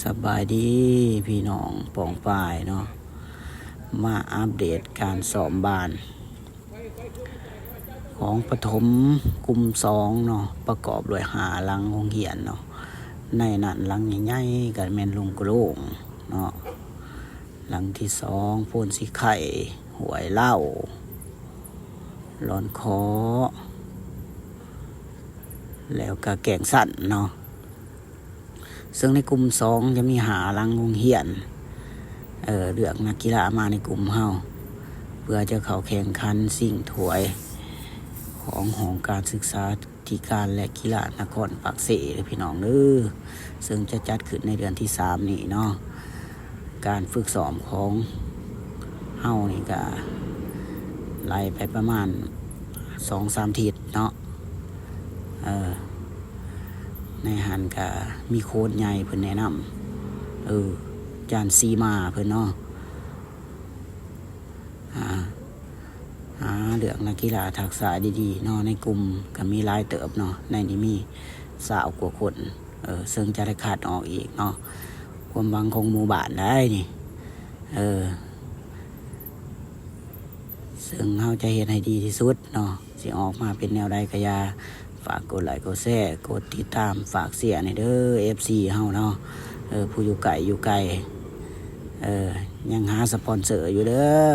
สบายดีพี่น้องปองป่ายเนาะมาอัปเดตการสอบบานของปฐมกลุ่ม2เนาะประกอบด้วย5หลังโรงเรียนเนาะในนั้นหลังใหญ่ๆกันแม่นลุงกระโลงเนาะหลังที่2โพนสีไข่หวยเล่าหลอนคอแล้วก็แกงสั่นเนาะซึ่งในกลุ่ม2จะมี5หลังโรงเรียนเลือกนักกีฬามาในกลุ่มเฮาเพื่อจะเข้าแข่งขันสิ่งถวยของการศึกษาธิการและกีฬานครปากเสพี่น้องเด้อซึ่งจะจัดขึ้นในเดือนที่3นี้เนาะการฝึกซ้อมของเฮานี่ก็ไล่ไปประมาณ 2-3 ทิศเนาะในหันก็มีโค้ชใหญ่เพิ่นแนะนำจานซีมาเพิ่นเนาะเลือกนักกีฬาทักษะดีๆเนาะในกลุ่มก็มีหลายเติบเนาะในนี้มี20 กว่าคนซึ่งจะได้คัดออกอีกเนาะความหวังของหมู่บ้านได้นี่ซึ่งเฮาจะเฮ็ดให้ดีที่สุดเนาะสิออกมาเป็นแนวใดก็อย่าฝากกดไลค์กดแชร์กดติดตามฝากเสียร์ในเด้อ FC เฮาเนาะผู้อยู่ไกลยังหาสปอนเซอร์อยู่เด้อ